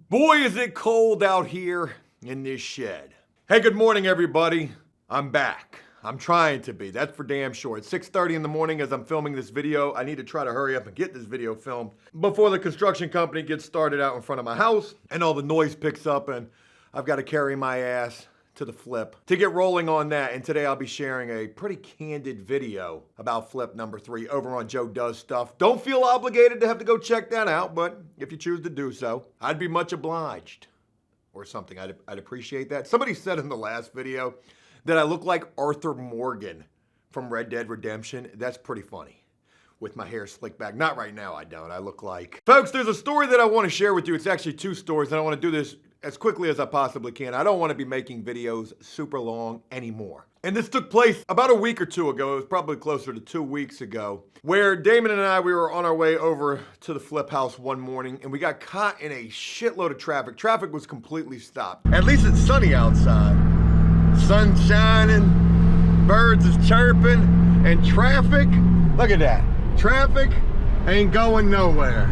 Boy, is it cold out here in this shed. Hey, good morning, everybody. I'm back. I'm trying to be. That's for damn sure. It's 6:30 in the morning as I'm filming this video. I need to try to hurry up and get this video filmed before the construction company gets started out in front of my house and all the noise picks up and I've got to carry my ass to the flip to get rolling on that. And today I'll be sharing a pretty candid video about flip number 3 over on Joe Does Stuff. Don't feel obligated to have to go check that out, but if you choose to do so, I'd be much obliged or something. I'd appreciate that. Somebody said in the last video that I look like Arthur Morgan from Red Dead Redemption. That's pretty funny with my hair slicked back. Not right now, I don't. I look like... Folks, there's a story that I want to share with you. It's actually 2 stories, and I want to do this as quickly as I possibly can. I don't want to be making videos super long anymore. And this took place about a week or 2 ago. It was probably closer to 2 weeks ago, where Damon and I, we were on our way over to the flip house one morning, and we got caught in a shitload of traffic. Traffic was completely stopped. At least it's sunny outside. Sun shining, birds is chirping, and traffic, look at that. Traffic ain't going nowhere.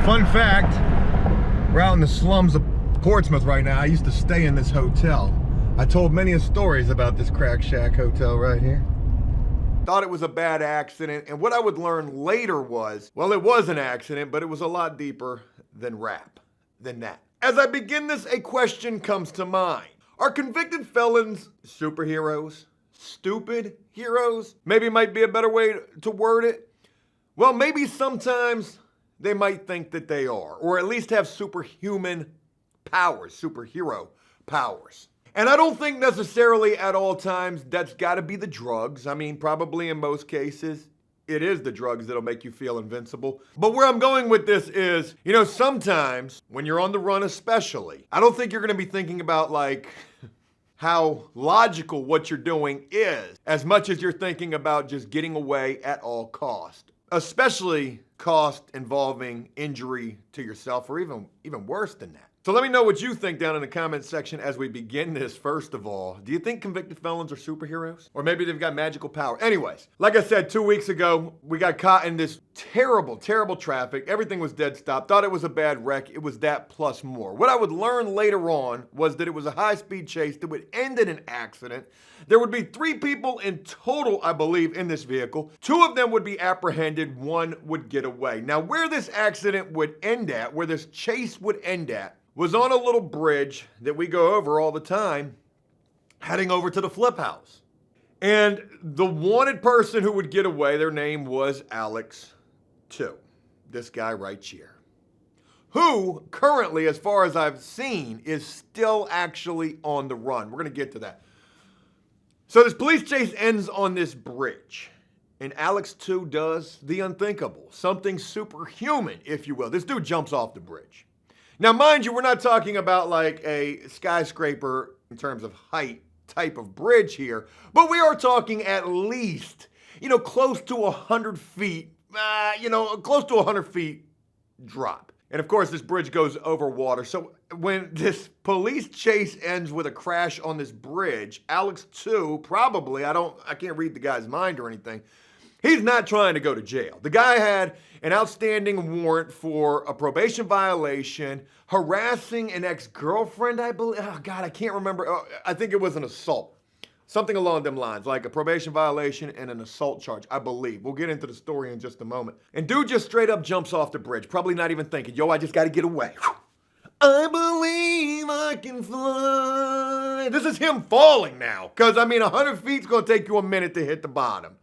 Fun fact, we're out in the slums of Portsmouth right now. I used to stay in this hotel. I told many stories about this crack shack hotel right here. Thought it was a bad accident, and what I would learn later was, well, it was an accident, but it was a lot deeper than that. As I begin this, a question comes to mind. Are convicted felons superheroes? Stupid heroes? Maybe might be a better way to word it. Well, maybe sometimes they might think that they are, or at least have superhuman powers, superhero powers. And I don't think necessarily at all times that's got to be the drugs. I mean, probably in most cases, it is the drugs that'll make you feel invincible. But where I'm going with this is, you know, sometimes when you're on the run especially, I don't think you're going to be thinking about like how logical what you're doing is as much as you're thinking about just getting away at all cost. Especially cost involving injury to yourself or even worse than that. So let me know what you think down in the comment section as we begin this. First of all, do you think convicted felons are superheroes? Or maybe they've got magical power? Anyways, like I said, 2 weeks ago, we got caught in this terrible traffic. Everything was dead stop. Thought it was a bad wreck. It was that plus more. What I would learn later on was that it was a high-speed chase that would end in an accident. There would be 3 people in total, I believe, in this vehicle. 2 of them would be apprehended. 1 would get away. Now, where this accident would end at, where this chase would end at, was on a little bridge that we go over all the time, heading over to the flip house. And the wanted person who would get away, their name was Alex 2. This guy right here. Who currently, as far as I've seen, is still actually on the run. We're going to get to that. So this police chase ends on this bridge. And Alex 2 does the unthinkable. Something superhuman, if you will. This dude jumps off the bridge. Now, mind you, we're not talking about like a skyscraper in terms of height type of bridge here, but we are talking at least, close to 100 feet, close to 100 feet drop. And of course, this bridge goes over water. So when this police chase ends with a crash on this bridge, Alex 2 probably, I can't read the guy's mind or anything, he's not trying to go to jail. The guy had an outstanding warrant for a probation violation, harassing an ex-girlfriend, I believe. Oh, God, I can't remember. I think it was an assault. Something along them lines, like a probation violation and an assault charge, I believe. We'll get into the story in just a moment. And dude just straight up jumps off the bridge, probably not even thinking, yo, I just got to get away. I believe I can fly. This is him falling now, because, 100 feet's going to take you a minute to hit the bottom.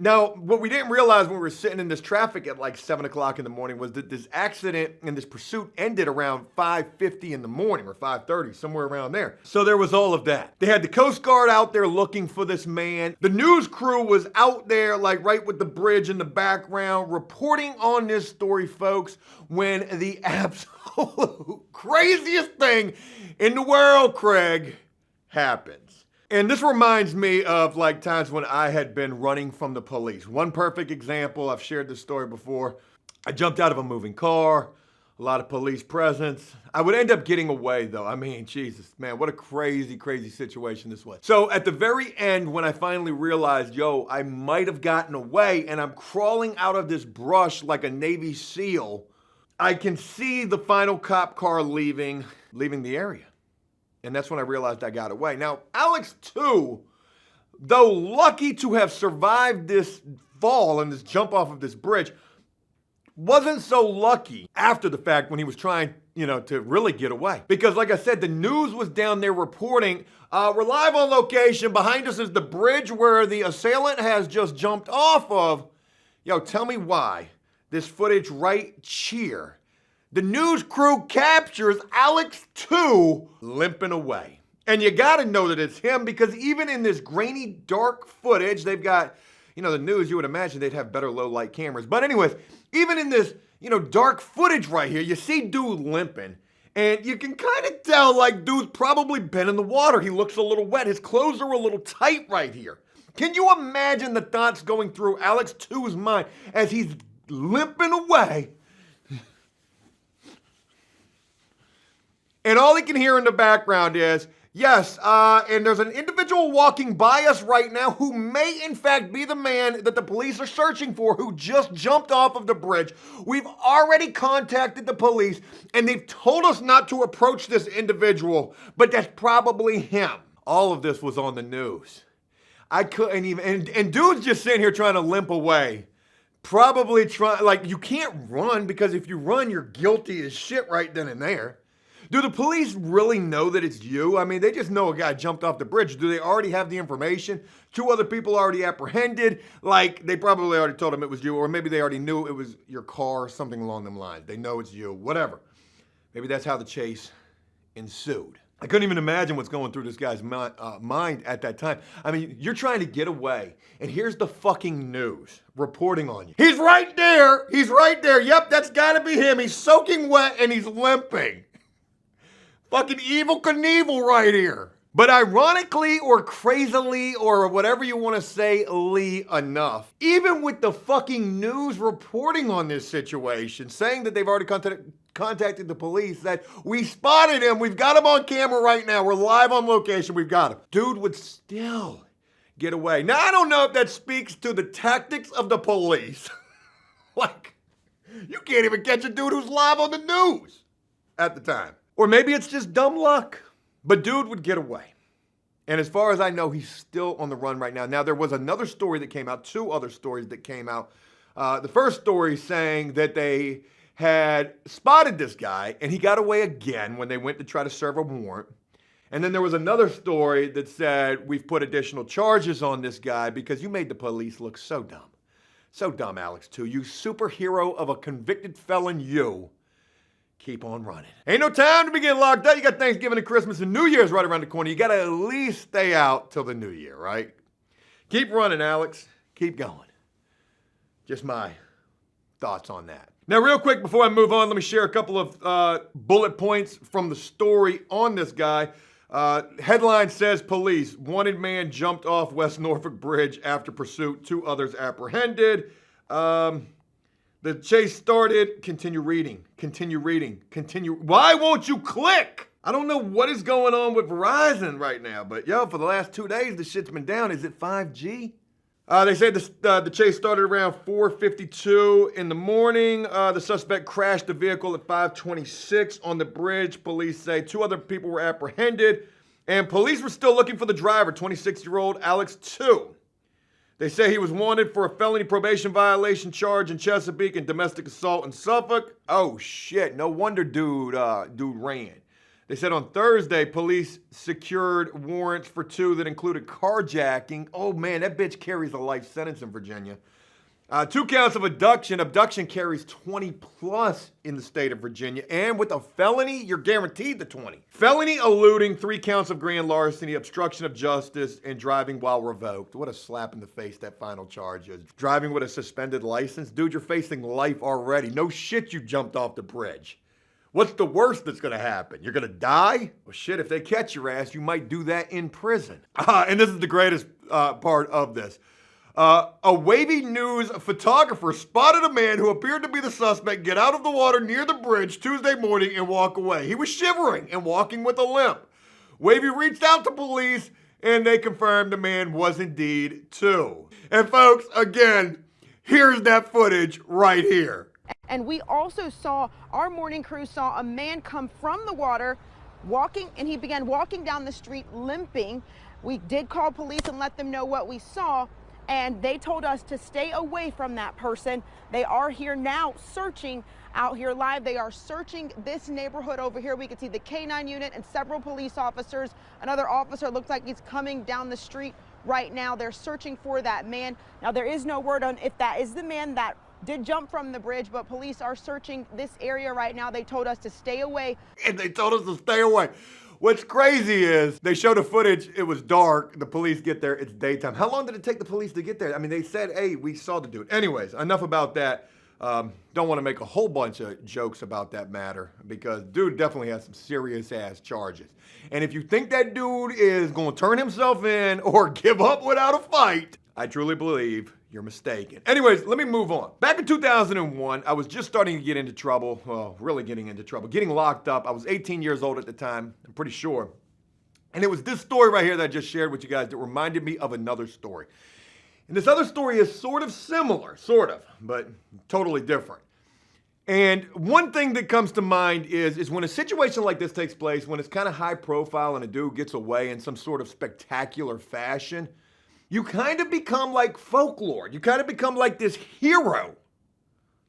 Now, what we didn't realize when we were sitting in this traffic at like 7 o'clock in the morning was that this accident and this pursuit ended around 5:50 in the morning or 5:30, somewhere around there. So there was all of that. They had the Coast Guard out there looking for this man. The news crew was out there like right with the bridge in the background reporting on this story, folks, when the absolute craziest thing in the world, Craig, happens. And this reminds me of like times when I had been running from the police. One perfect example, I've shared this story before. I jumped out of a moving car, a lot of police presence. I would end up getting away though. Jesus, man, what a crazy situation this was. So at the very end, when I finally realized, yo, I might have gotten away and I'm crawling out of this brush like a Navy SEAL, I can see the final cop car leaving the area. And that's when I realized I got away. Now, Alex, too, though lucky to have survived this fall and this jump off of this bridge, wasn't so lucky after the fact when he was trying, to really get away. Because like I said, the news was down there reporting, we're live on location. Behind us is the bridge where the assailant has just jumped off of. Yo, tell me why this footage right here. The news crew captures Alex 2 limping away. And you gotta know that it's him because even in this grainy, dark footage, they've got, the news, you would imagine they'd have better low light cameras. But anyways, even in this, dark footage right here, you see dude limping. And you can kind of tell like dude's probably been in the water. He looks a little wet. His clothes are a little tight right here. Can you imagine the thoughts going through Alex 2's mind as he's limping away? And all he can hear in the background is, yes, and there's an individual walking by us right now who may in fact be the man that the police are searching for who just jumped off of the bridge. We've already contacted the police and they've told us not to approach this individual, but that's probably him. All of this was on the news. I couldn't even, and dude's just sitting here trying to limp away. Probably you can't run because if you run, you're guilty as shit right then and there. Do the police really know that it's you? I mean, they just know a guy jumped off the bridge. Do they already have the information? 2 other people already apprehended. Like, they probably already told them it was you, or maybe they already knew it was your car, something along them lines. They know it's you, whatever. Maybe that's how the chase ensued. I couldn't even imagine what's going through this guy's mind at that time. I mean, you're trying to get away, and here's the fucking news reporting on you. He's right there. He's right there. Yep, that's gotta be him. He's soaking wet, and he's limping. Fucking Evel Knievel right here. But ironically or crazily or whatever you want to say enough, even with the fucking news reporting on this situation, saying that they've already contacted the police, that we spotted him, we've got him on camera right now, we're live on location, we've got him. Dude would still get away. Now, I don't know if that speaks to the tactics of the police. Like, you can't even catch a dude who's live on the news at the time. Or maybe it's just dumb luck. But dude would get away. And as far as I know, he's still on the run right now. Now, there was another story that came out, 2 other stories that came out. The first story saying that they had spotted this guy and he got away again when they went to try to serve a warrant. And then there was another story that said, we've put additional charges on this guy because you made the police look so dumb. So dumb, Alex, too. You superhero of a convicted felon, you. Keep on running. Ain't no time to be getting locked up. You got Thanksgiving and Christmas and New Year's right around the corner. You got to at least stay out till the new year, right? Keep running, Alex. Keep going. Just my thoughts on that. Now, real quick, before I move on, let me share a couple of bullet points from the story on this guy. Headline says, police, wanted man jumped off West Norfolk Bridge after pursuit, 2 others apprehended. The chase started. Continue reading. Why won't you click? I don't know what is going on with Verizon right now, but yo, for the last 2 days, the shit's been down. Is it 5G? They say the chase started around 4:52 in the morning. The suspect crashed the vehicle at 5:26 on the bridge. Police say 2 other people were apprehended, and police were still looking for the driver, 26-year-old Alex 2. They say he was wanted for a felony probation violation charge in Chesapeake and domestic assault in Suffolk. Oh shit, no wonder dude ran. They said on Thursday, police secured warrants for 2 that included carjacking. Oh man, that bitch carries a life sentence in Virginia. 2 counts of abduction. Abduction carries 20 plus in the state of Virginia. And with a felony, you're guaranteed the 20. Felony eluding, 3 counts of grand larceny, obstruction of justice, and driving while revoked. What a slap in the face that final charge is. Driving with a suspended license? Dude, you're facing life already. No shit you jumped off the bridge. What's the worst that's gonna happen? You're gonna die? Well shit, if they catch your ass, you might do that in prison. And this is the greatest part of this. A Wavy News photographer spotted a man who appeared to be the suspect get out of the water near the bridge Tuesday morning and walk away. He was shivering and walking with a limp. Wavy reached out to police and they confirmed the man was indeed 2. And folks, again, here's that footage right here. And we also saw, our morning crew saw a man come from the water walking, and he began walking down the street limping. We did call police and let them know what we saw, and they told us to stay away from that person. They are here now searching out here live. They are searching this neighborhood over here. We can see the K9 unit and several police officers. Another officer looks like he's coming down the street right now. They're searching for that man. Now, there is no word on if that is the man that did jump from the bridge, but police are searching this area right now. They told us to stay away. And they told us to stay away. What's crazy is they show the footage, it was dark, the police get there, it's daytime. How long did it take the police to get there? I mean, they said, hey, we saw the dude. Anyways, enough about that. Don't want to make a whole bunch of jokes about that matter because dude definitely has some serious ass charges. And if you think that dude is going to turn himself in or give up without a fight, I truly believe you're mistaken. Anyways, let me move on. Back in 2001, I was just starting to get into trouble. Well, really getting into trouble. Getting locked up. I was 18 years old at the time, I'm pretty sure. And it was this story right here that I just shared with you guys that reminded me of another story. And this other story is sort of similar, but totally different. And one thing that comes to mind is when a situation like this takes place, when it's kind of high profile and a dude gets away in some sort of spectacular fashion, you kind of become like folklore. You kind of become like this hero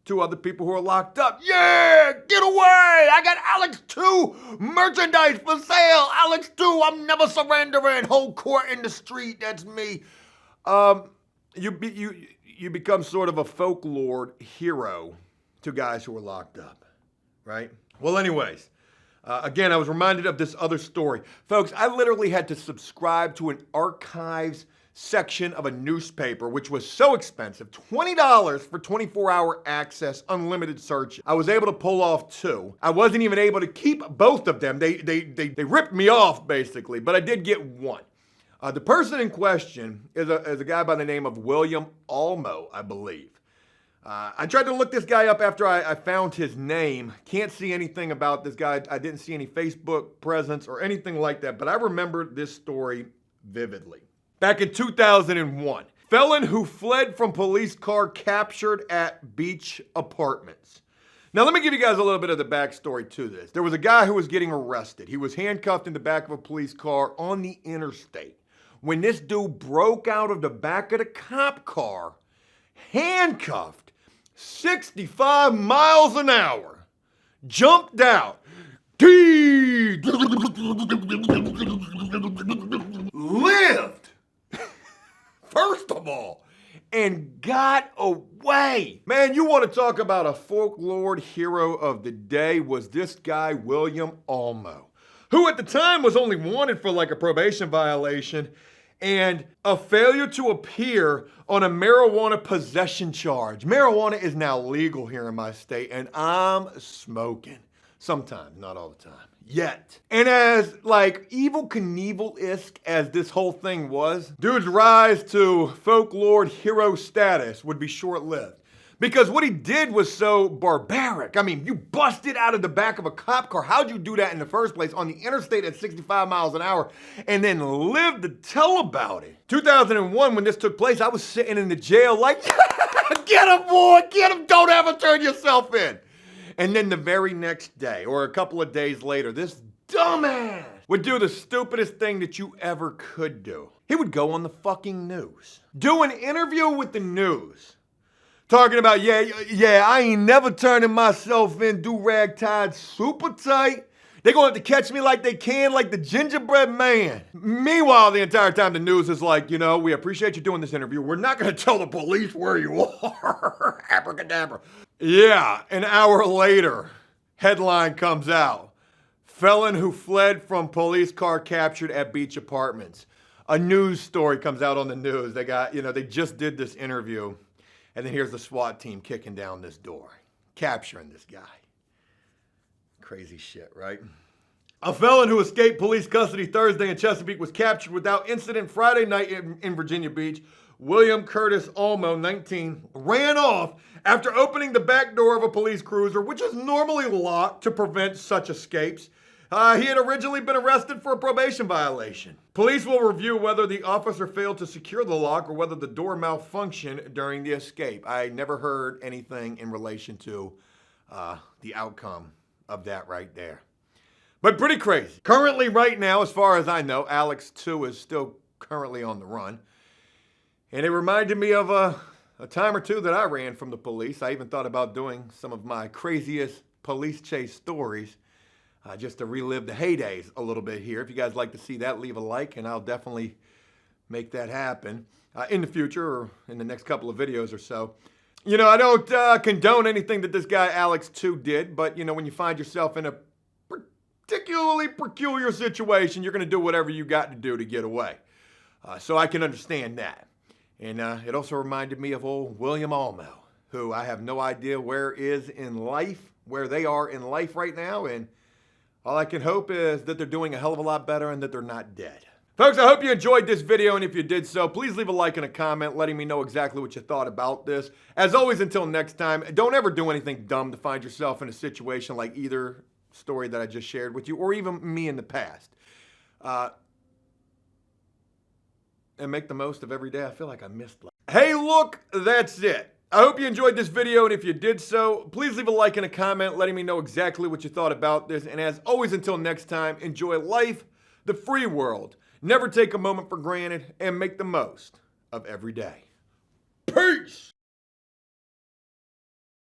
to other people who are locked up. Yeah, get away! I got Alex 2 merchandise for sale. Alex 2, I'm never surrendering. Whole court in the street, that's me. You become sort of a folklore hero to guys who are locked up, right? Well, anyways, again, I was reminded of this other story. Folks, I literally had to subscribe to an archives section of a newspaper, which was so expensive, $20 for 24-hour access, unlimited search. I was able to pull off 2. I wasn't even able to keep both of them. They ripped me off, basically, but I did get 1. The person in question is a guy by the name of William Olmo, I believe. I tried to look this guy up after I found his name. Can't see anything about this guy. I didn't see any Facebook presence or anything like that, but I remember this story vividly. Back in 2001, felon who fled from police car captured at beach apartments. Now, let me give you guys a little bit of the backstory to this. There was a guy who was getting arrested. He was handcuffed in the back of a police car on the interstate when this dude broke out of the back of the cop car, handcuffed, 65 miles an hour, jumped out, lived, first of all, and got away. Man, you want to talk about a folklore hero of the day was this guy, William Olmo, who at the time was only wanted for like a probation violation and a failure to appear on a marijuana possession charge. Marijuana is now legal here in my state, and I'm smoking. Sometimes, not all the time. Yet. And as like evil Knievel-esque as this whole thing was, dude's rise to folklore hero status would be short-lived. Because what he did was so barbaric. I mean, you busted out of the back of a cop car. How'd you do that in the first place on the interstate at 65 miles an hour and then live to tell about it? 2001, when this took place, I was sitting in the jail like, get him, boy, get him, don't ever turn yourself in. And then the very next day, or a couple of days later, this dumbass would do the stupidest thing that you ever could do. He would go on the fucking news, do an interview with the news, talking about, yeah, I ain't never turning myself in, do rag tied super tight. They're gonna have to catch me like they can, like the gingerbread man. Meanwhile, the entire time the news is like, we appreciate you doing this interview. We're not gonna tell the police where you are. Abracadabra. Yeah, an hour later, headline comes out. Felon who fled from police car captured at beach apartments. A news story comes out on the news. They got, they just did this interview. And then here's the SWAT team kicking down this door, capturing this guy. Crazy shit, right? A felon who escaped police custody Thursday in Chesapeake was captured without incident Friday night in Virginia Beach. William Curtis Olmo, 19, ran off after opening the back door of a police cruiser, which is normally locked to prevent such escapes. He had originally been arrested for a probation violation. Police will review whether the officer failed to secure the lock or whether the door malfunctioned during the escape. I never heard anything in relation to the outcome of that right there. But pretty crazy. Currently, right now, as far as I know, Alex 2 is still currently on the run. And it reminded me of a time or two that I ran from the police. I even thought about doing some of my craziest police chase stories just to relive the heydays a little bit here. If you guys like to see that, leave a like, and I'll definitely make that happen in the future or in the next couple of videos or so. You know, I don't condone anything that this guy Alex 2 did, but, you know, when you find yourself in a particularly peculiar situation, you're going to do whatever you got to do to get away. So I can understand that. And it also reminded me of old William Almo, who I have no idea where they are in life right now. And all I can hope is that they're doing a hell of a lot better and that they're not dead. Folks, I hope you enjoyed this video, and if you did so, please leave a like and a comment letting me know exactly what you thought about this. As always, until next time, don't ever do anything dumb to find yourself in a situation like either story that I just shared with you, or even me in the past. And make the most of every day. I feel like I missed life. Hey, look, that's it. I hope you enjoyed this video, and if you did so, please leave a like and a comment letting me know exactly what you thought about this. And as always, until next time, enjoy life, the free world. Never take a moment for granted, and make the most of every day. Peace!